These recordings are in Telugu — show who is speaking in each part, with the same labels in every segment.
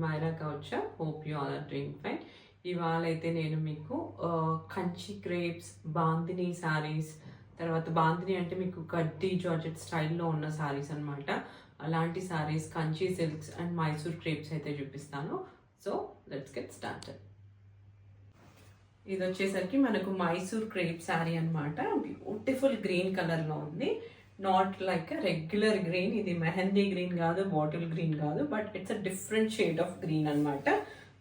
Speaker 1: మైరా కౌచా. Hope you all are doing fine. ఇవాళ అయితే నేను మీకు కంచి క్రేప్స్, బాందిని శారీస్, తర్వాత బాందిని అంటే మీకు కడ్డీ జార్జెట్ స్టైల్లో ఉన్న శారీస్ అనమాట. అలాంటి saris, Kanchi silks and Mysore crepes అయితే చూపిస్తాను. So let's get started. ఇది వచ్చేసరికి మనకు మైసూర్ క్రేప్ శారీ అనమాట. బ్యూటిఫుల్ గ్రీన్ కలర్లో ఉంది. నాట్ లైక్ రెగ్యులర్ గ్రీన్, ఇది మెహందీ గ్రీన్ కాదు, బాటిల్ గ్రీన్ కాదు, but it's a different shade of green అనమాట.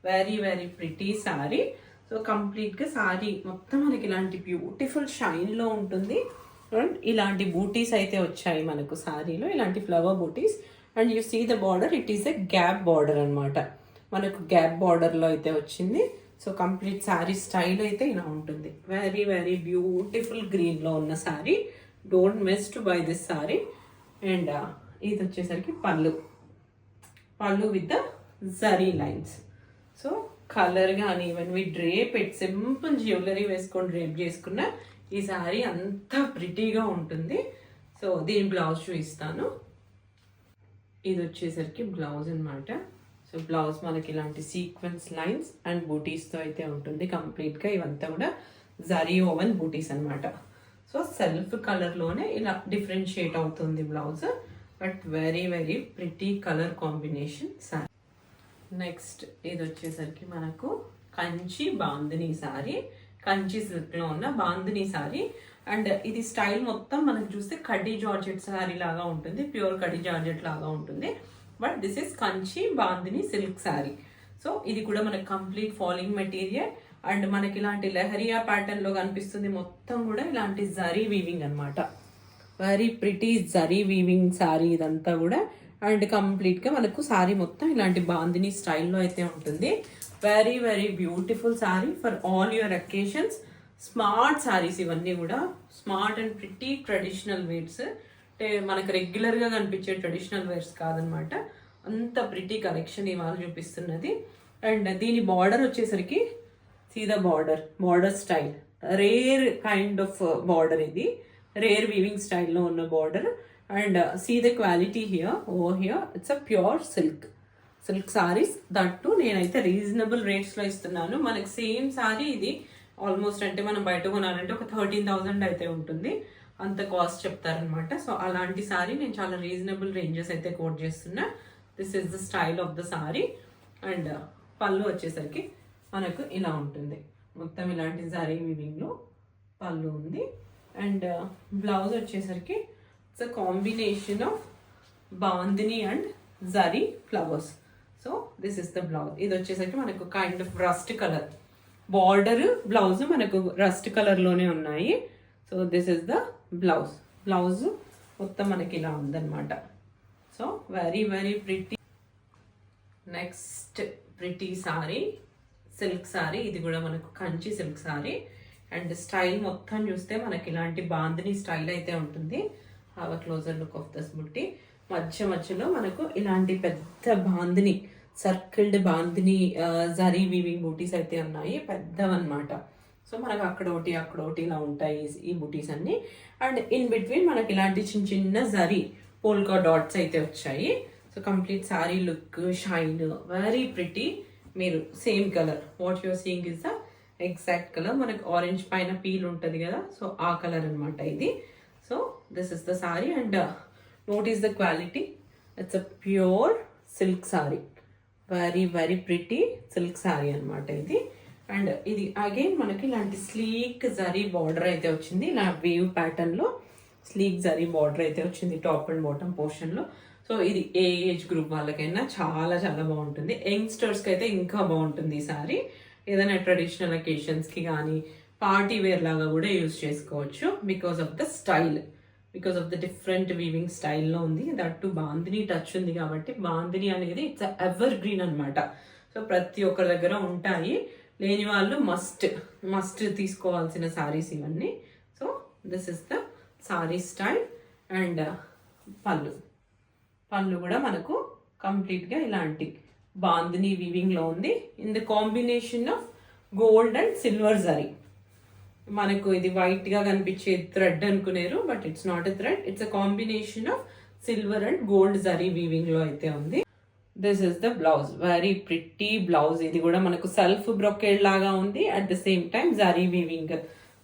Speaker 1: Very very pretty sari. So కంప్లీట్గా శారీ మొత్తం మనకి ఇలాంటి బ్యూటిఫుల్ షైన్లో ఉంటుంది. అండ్ ఇలాంటి బూటీస్ అయితే వచ్చాయి మనకు శారీలో, ఇలాంటి flower booties. And you see the border, it is a gap border అనమాట. మనకు గ్యాప్ బార్డర్లో అయితే వచ్చింది. సో కంప్లీట్ శారీ స్టైల్ అయితే ఇలా ఉంటుంది. వెరీ వెరీ బ్యూటిఫుల్ గ్రీన్లో ఉన్న sari. Don't miss to buy this sari. And ఇది వచ్చేసరికి pallu with the zari lines. So colour కానీ even we drape it, simple jewellery వేసుకొని డ్రేప్ చేసుకున్న ఈ శారీ అంతా ప్రిటీగా ఉంటుంది. సో దీని బ్లౌజ్ చూపిస్తాను. ఇది వచ్చేసరికి బ్లౌజ్ అనమాట. సో బ్లౌజ్ మనకి ఇలాంటి సీక్వెన్స్ లైన్స్ అండ్ బూటీస్తో అయితే ఉంటుంది కంప్లీట్గా. ఇవంతా కూడా జరీ ఓవెన్ బూటీస్ అనమాట. సో సెల్ఫ్ కలర్లోనే ఇలా డిఫరెన్షియేట్ అవుతుంది blouse. But very very pretty colour combination sari. Next ఇది వచ్చేసరికి మనకు కంచి బాందిని శారీ. కంచి సిల్క్లో ఉన్న బాందిని శారీ. అండ్ ఇది స్టైల్ మొత్తం మనకు చూస్తే కడ్డీ జార్జెట్ శారీ లాగా ఉంటుంది, ప్యూర్ కడ్డీ జార్జెట్ లాగా ఉంటుంది. But this is Kanchi bandhani silk sari. So ఇది కూడా మనకు కంప్లీట్ ఫాలింగ్ మెటీరియల్. అండ్ మనకి ఇలాంటి లెహరియా ప్యాటర్న్ లో కనిపిస్తుంది. మొత్తం కూడా ఇలాంటి జరీ వీవింగ్ అనమాట. Very pretty zari weaving sari ఇదంతా కూడా. అండ్ కంప్లీట్ గా మనకు శారీ మొత్తం ఇలాంటి బాందిని స్టైల్లో అయితే ఉంటుంది. Very very beautiful sari for all your occasions. Smart saris ఇవన్నీ కూడా, smart and pretty traditional wears. అంటే మనకు రెగ్యులర్ గా కనిపించే ట్రెడిషనల్ వేర్స్ కాదనమాట. అంత ప్రిటీ కలెక్షన్ ఇవాళ చూపిస్తున్నది. అండ్ దీని బార్డర్ వచ్చేసరికి see the border style, rare kind of border idi, rare weaving style lo unna border. And see the quality here, over here it's a pure silk sarees. That too nenaithe reasonable rates lo istunnanu. Manaku same saree idi almost ante manam bayata konalante oka 13,000 aithe untundi, anta cost cheptaranamata. So alanti saree nenu chaala reasonable ranges aithe quote chestunna. This is the style of the saree. And pallu vachesariki మనకు ఇలా ఉంటుంది. మొత్తం ఇలాంటి జరీ వీవింగ్లో పళ్ళు ఉంది. అండ్ బ్లౌజ్ వచ్చేసరికి it's a combination of bandhani and zari flowers. So this is the blouse. ఇది వచ్చేసరికి మనకు kind of rust colour border, blouse మనకు రస్ట్ కలర్లోనే ఉన్నాయి. So this is the blouse మొత్తం మనకి ఇలా ఉందన్నమాట. So very very pretty. Next pretty sari, silk sari. ఇది కూడా మనకు Kanchi silk sari. And style మొత్తం చూస్తే మనకి ఇలాంటి బాందిని స్టైల్ అయితే ఉంటుంది. Have a closer look of this బుట్టి. మధ్యలో మనకు ఇలాంటి పెద్ద బాందిని, సర్కిల్డ్ బాందిని జరీ వీవింగ్ బూటీస్ అయితే ఉన్నాయి, పెద్దవన్నమాట. సో మనకు అక్కడ ఒకటి ఇలా ఉంటాయి ఈ బూటీస్ అన్ని. అండ్ ఇన్ బిట్వీన్ మనకి ఇలాంటి చిన్న చిన్న జరీ పోల్కా డాట్స్ అయితే వచ్చాయి. So complete sari look, shine, very pretty. మీరు same colour, what your seeing is the exact colour. మనకు ఆరెంజ్ పైన పీల్ ఉంటుంది కదా, సో ఆ కలర్ అనమాట ఇది. So this is the sari. And notice the quality, it's a pure silk sari. Very very pretty silk sari అనమాట ఇది. అండ్ ఇది అగైన్ మనకి ఇలాంటి స్లీక్ జరీ బార్డర్ అయితే వచ్చింది. ఇలా వేవ్ ప్యాటర్న్ లో స్లీక్ జరీ బార్డర్ అయితే వచ్చింది టాప్ అండ్ బాటమ్ పోర్షన్ లో. సో ఇది ఏ ఏజ్ గ్రూప్ వాళ్ళకైనా చాలా చాలా బాగుంటుంది. యంగ్స్టర్స్కి అయితే ఇంకా బాగుంటుంది ఈ సారీ. ఏదైనా ట్రెడిషనల్ అకేషన్స్కి కానీ పార్టీ వేర్ లాగా కూడా యూజ్ చేసుకోవచ్చు. Because of the style, because of the different weaving స్టైల్లో ఉంది. దట్ టు బాందిని టచ్ ఉంది కాబట్టి బాందిని అనేది ఇట్స్ ఎవర్ గ్రీన్ అనమాట. సో ప్రతి ఒక్కరి దగ్గర ఉంటాయి, లేని వాళ్ళు మస్ట్ తీసుకోవాల్సిన సారీస్ ఇవన్నీ. So this is the sari style. And pallu కూడా మనకు కంప్లీట్గా ఇలాంటి బాందిని వీవింగ్లో ఉంది. In the combination of gold and silver zari. మనకు ఇది వైట్గా కనిపించే థ్రెడ్ అనుకునేరు, but it's not a thread, it's a combination of silver and gold zari వీవింగ్లో అయితే ఉంది. This is the blouse, very pretty blouse. ఇది కూడా మనకు సెల్ఫ్ బ్రొకేడ్ లాగా ఉంది, at the same time zari weaving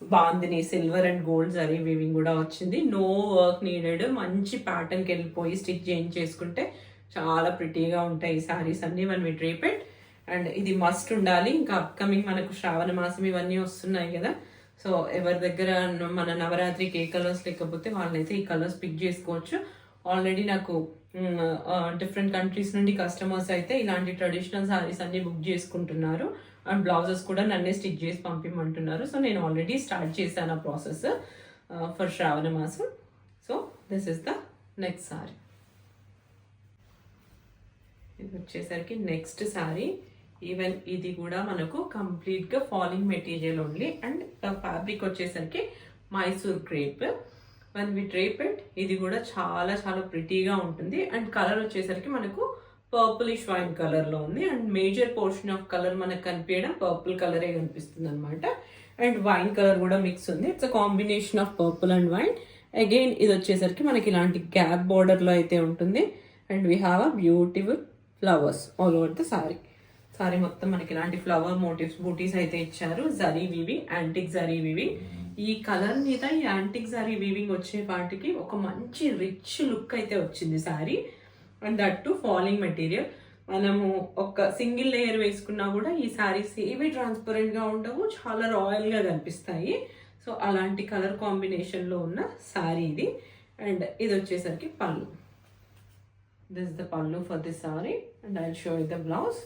Speaker 1: bandhani silver and gold zari weaving కూడా వచ్చింది. నో వర్క్ నీడెడ్, మంచి ప్యాటర్న్కి వెళ్ళిపోయి స్టిచ్ చేసుకుంటే చాలా ప్రిటీగా ఉంటాయి ఈ శారీస్ అన్ని one we drape it. And ఇది మస్ట్ ఉండాలి, ఇంకా అప్కమింగ్ మనకు శ్రావణ మాసం ఇవన్నీ వస్తున్నాయి కదా. సో ఎవరి దగ్గర మన నవరాత్రికి ఏ కలర్స్ లేకపోతే వాళ్ళైతే ఈ కలర్స్ పిక్ చేసుకోవచ్చు. ఆల్రెడీ నాకు డిఫరెంట్ కంట్రీస్ నుండి కస్టమర్స్ అయితే ఇలాంటి ట్రెడిషనల్ శారీస్ అన్ని బుక్ చేసుకుంటున్నారు, అండ్ బ్లౌజెస్ కూడా నన్నే స్టిచ్ చేసి పంపిమంటున్నారు. సో నేను ఆల్రెడీ స్టార్ట్ చేశాను ఆ ప్రాసెస్ ఫర్ శ్రావణ మాసం. So this is the next sari. ఇది వచ్చేసరికి నెక్స్ట్ శారీ. ఈవెన్ ఇది కూడా మనకు కంప్లీట్గా falling material only, and fabric వచ్చేసరికి Mysore crepe. When we drape it, ఇది కూడా చాలా చాలా ప్రిటీగా ఉంటుంది. అండ్ కలర్ వచ్చేసరికి మనకు పర్పులిష్ వైన్ కలర్లో ఉంది, and major portion of colour మనకు కనిపించడం పర్పుల్ కలరే కనిపిస్తుంది అనమాట. అండ్ వైన్ కలర్ కూడా మిక్స్ ఉంది, it's a combination of purple and wine. Again ఇది వచ్చేసరికి మనకి ఇలాంటి గ్యాప్ బార్డర్లో అయితే ఉంటుంది, and we have a beautiful flowers all over the sorry. Sorry మొత్తం మనకి ఇలాంటి ఫ్లవర్ మోటివ్స్ బూటీస్ అయితే ఇచ్చారు. Zari weaving, antique zari weaving. ఈ కలర్ మీద ఈ యాంటిక్ జరీ వీవింగ్ వచ్చే పాటికి ఒక మంచి రిచ్ లుక్ అయితే వచ్చింది sari, and that to falling material. మనము ఒక సింగిల్ లేయర్ వేసుకున్నా కూడా ఈ శారీస్ ఏవి ట్రాన్స్పరెంట్గా ఉండవు, చాలా రాయల్గా కనిపిస్తాయి. సో అలాంటి కలర్ కాంబినేషన్లో ఉన్న శారీ ఇది. అండ్ ఇది వచ్చేసరికి పళ్ళు. దిస్ ద పళ్ళు for this sari, and I show you the blouse.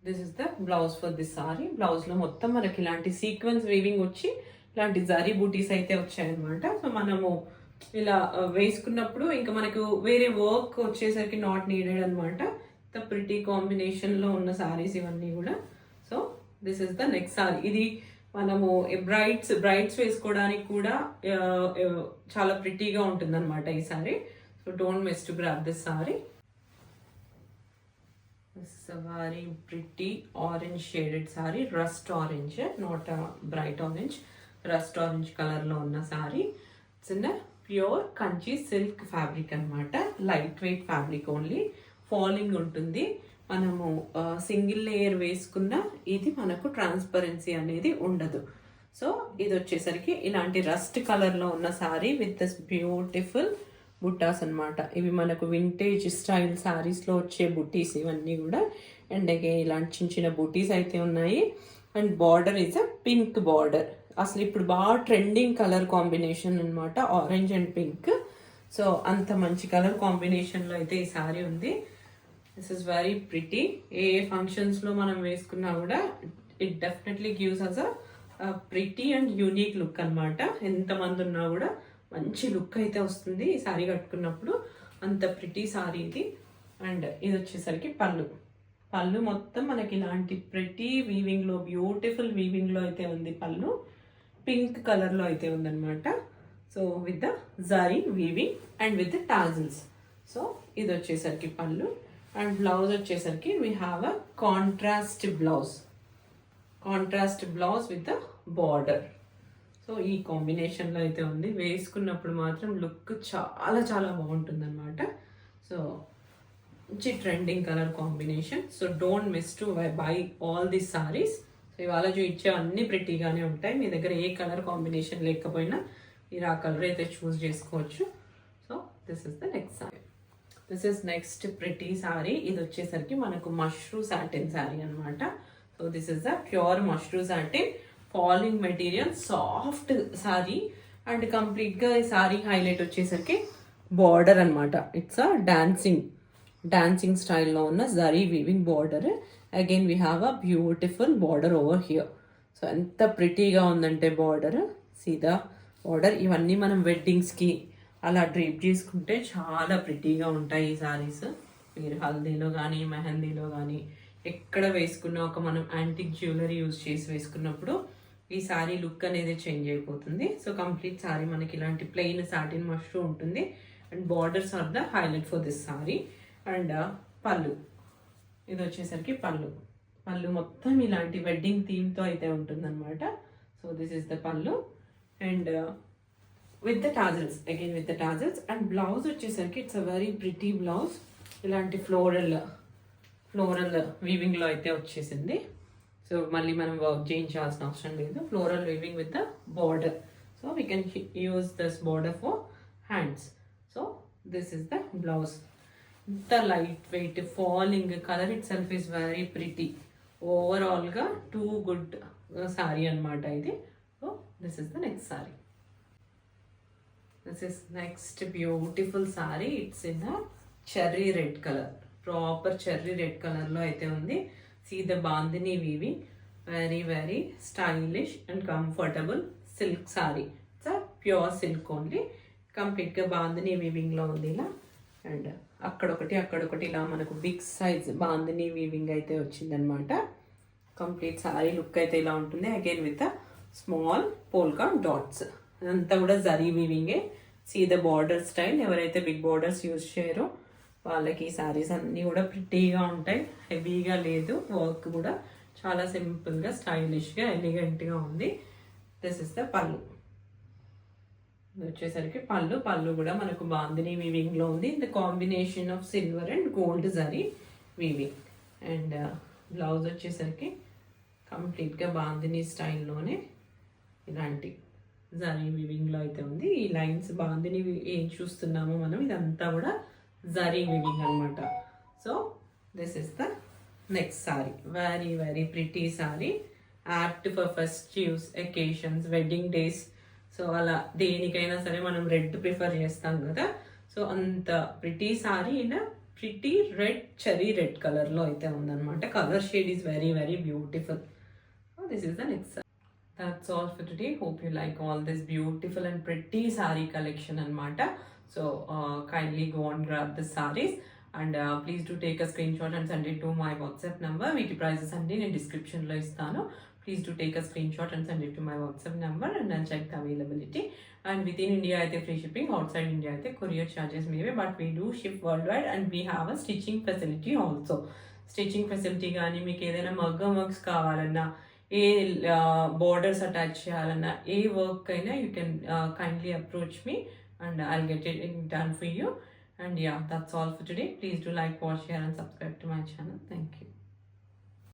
Speaker 1: This is the blouse for this sorry. బ్లౌజ్లో మొత్తం మనకి ఇలాంటి సీక్వెన్స్ వీవింగ్ వచ్చి ఇలాంటి జరీ బూటీస్ అయితే వచ్చాయన్నమాట. సో మనము ఇలా వేసుకున్నప్పుడు ఇంకా మనకు వేరే వర్క్ వచ్చేసరికి నాట్ నీడెడ్ అనమాట. ద ప్రిటీ కాంబినేషన్లో ఉన్న సారీస్ ఇవన్నీ కూడా. So this is the next sorry. ఇది మనము బ్రైడ్స్ వేసుకోవడానికి కూడా చాలా ప్రిటీగా ఉంటుంది అనమాట ఈ sorry. So don't miss to grab this sorry. This is a very pretty orange shaded saree, rust orange, not a bright orange, rust orange color lo unna saree. It's in a pure kanchi silk fabric anamata, lightweight fabric only, falling untundi. మనము సింగిల్ లేయర్ వేసుకున్న ఇది మనకు ట్రాన్స్పరెన్సీ అనేది ఉండదు. సో ఇది వచ్చేసరికి ఇలాంటి రస్ట్ కలర్లో ఉన్న సారీ విత్ దిస్ బ్యూటిఫుల్ బుట్టాస్ అనమాట. ఇవి మనకు వింటేజ్ స్టైల్ శారీస్లో వచ్చే బుట్టీస్ ఇవన్నీ కూడా. అండ్ అగైన్ ఇలాంటి చిన్న చిన్న బుట్టీస్ అయితే ఉన్నాయి. And border is a pink border. అసలు ఇప్పుడు బాగా ట్రెండింగ్ కలర్ కాంబినేషన్ అనమాట, ఆరెంజ్ అండ్ పింక్. సో అంత మంచి కలర్ కాంబినేషన్లో అయితే ఈ శారీ ఉంది. This is very pretty. ఏ ఫంక్షన్స్లో మనం వేసుకున్నా కూడా it definitely gives us a pretty and unique look అనమాట. ఎంతమంది ఉన్నా కూడా మంచి లుక్ అయితే వస్తుంది ఈ శారీ కట్టుకున్నప్పుడు. అంత ప్రిటీ శారీ ఇది. అండ్ ఇది వచ్చేసరికి పళ్ళు మొత్తం మనకి ఇలాంటి ప్రిటీ వీవింగ్లో, బ్యూటిఫుల్ వీవింగ్లో అయితే ఉంది. పళ్ళు పింక్ కలర్లో అయితే ఉందన్నమాట. So with the zari weaving and with the tassels. So ఇది వచ్చేసరికి పళ్ళు. అండ్ బ్లౌజ్ వచ్చేసరికి we have a contrast blouse with the border. So ఈ కాంబినేషన్లో అయితే ఉంది. వేసుకున్నప్పుడు మాత్రం లుక్ చాలా చాలా బాగుంటుంది అనమాట. సో మంచి trending colour combination. So don't miss to by all this saris. So ఇవాళ ఇచ్చే అన్ని ప్రిటీగానే ఉంటాయి. మీ దగ్గర ఏ కలర్ కాంబినేషన్ లేకపోయినా మీరు ఆ కలర్ అయితే చూస్ చేసుకోవచ్చు. So this is the next sorry. This is next pretty sorry. ఇది వచ్చేసరికి మనకు మష్రూ సాటిన్ సారీ అనమాట. So this is the pure mashru satin falling material, soft sorry. And కంప్లీట్గా ఈ సారీ హైలైట్ వచ్చేసరికి బార్డర్ అనమాట. ఇట్స్ అ డాన్సింగ్ స్టైల్లో ఉన్న zari weaving border. Again we have a beautiful border over here. So ఎంత ప్రిటీగా ఉందంటే బార్డర్, సీదా బార్డర్. ఇవన్నీ మనం వెడ్డింగ్స్కి అలా డ్రీప్ చేసుకుంటే చాలా ప్రిటీగా ఉంటాయి ఈ సారీస్. మీరు హల్దీలో కానీ మెహందీలో కానీ ఎక్కడ వేసుకున్నా ఒక మనం యాంటిక్ జ్యువెలరీ యూజ్ చేసి వేసుకున్నప్పుడు ఈ సారీ లుక్ అనేది చేంజ్ అయిపోతుంది. సో కంప్లీట్ సారీ మనకి ఇలాంటి ప్లెయిన్ సాటిన్ మష్రూ ఉంటుంది. And borders are the highlight for this sari. And పళ్ళు, ఇది వచ్చేసరికి పళ్ళు మొత్తం ఇలాంటి వెడ్డింగ్ థీమ్తో అయితే ఉంటుంది అనమాట. So this is the pallu. And with the tassels, again with the tassels. And blouse వచ్చేసరికి it's a very pretty blouse. ఇలాంటి ఫ్లోరల్ ఫ్లోరల్ వీవింగ్లో అయితే వచ్చేసింది. సో మళ్ళీ మనం వర్క్ చేయించాల్సిన అవసరం లేదు. Floral weaving with the border. So we can use this border for hands. So this is the blouse. ఇంత light weight falling colour itself is very pretty. ఓవరాల్గా టూ గుడ్ శారీ అనమాట ఇది. So this is the next sari. This is next beautiful sari. It's in the cherry red colour. Proper cherry red కలర్లో అయితే ఉంది. See the bandhani weaving. Very very stylish and comfortable silk sari. It's a pure silk only. కంప్లీట్గా బాందిని వీవింగ్లో ఉంది ఇలా. అండ్ అక్కడొకటి ఇలా మనకు బిగ్ సైజ్ బాందిని వీవింగ్ అయితే వచ్చిందనమాట. కంప్లీట్ శారీ లుక్ అయితే ఇలా ఉంటుంది. Again with small polka dots. అదంతా కూడా జరీ వీవింగే. See the border style. ఎవరైతే బిగ్ బార్డర్స్ యూజ్ చేయరో వాళ్ళకి ఈ శారీస్ అన్నీ కూడా ప్రిటీగా ఉంటాయి. హెవీగా లేదు. వర్క్ కూడా చాలా సింపుల్గా స్టైలిష్గా ఎలిగెంట్గా ఉంది. దిస్ ఇస్ ద పళ్ళు. వచ్చేసరికి పళ్ళు కూడా మనకు బాందిని వీవింగ్లో ఉంది. The combination of silver and gold zari weaving. And blouse వచ్చేసరికి కంప్లీట్గా బాందిని స్టైల్లోనే ఇలాంటి జరీ వీవింగ్లో అయితే ఉంది. ఈ లైన్స్ బాందిని ఏం చూస్తున్నామో మనం ఇదంతా కూడా జరీ వీవింగ్ అనమాట. So this is the next sorry. Very very pretty sorry. Apt for festives, occasions, wedding days. So అలా దేనికైనా సరే మనం రెడ్ ప్రిఫర్ చేస్తాం కదా. సో అంత pretty sorry in pretty red cherry red కలర్లో అయితే ఉందన్నమాట. Colour shade is very very beautiful. This is the next. That's all for today. Hope you like all this beautiful and pretty saree collection anamata. So kindly go and grab the sarees and please do take a screenshot and send it to my WhatsApp number. Veeti prices andi nenu description lo istanu. Please do take a screenshot and send it to my WhatsApp number and I'll check the availability. And within India aithe free shipping, outside India aithe courier charges maybe, but we do ship worldwide and we have a stitching facility also. Stitching facility gaani meeku edaina maggam works kavalana, A borders attach చేయాలన్నా, ఏ వర్క్ అయినా you can kindly approach me and I'll get it done for you. And yeah, that's all for today. Please do like, watch, share and subscribe to my channel. Thank you.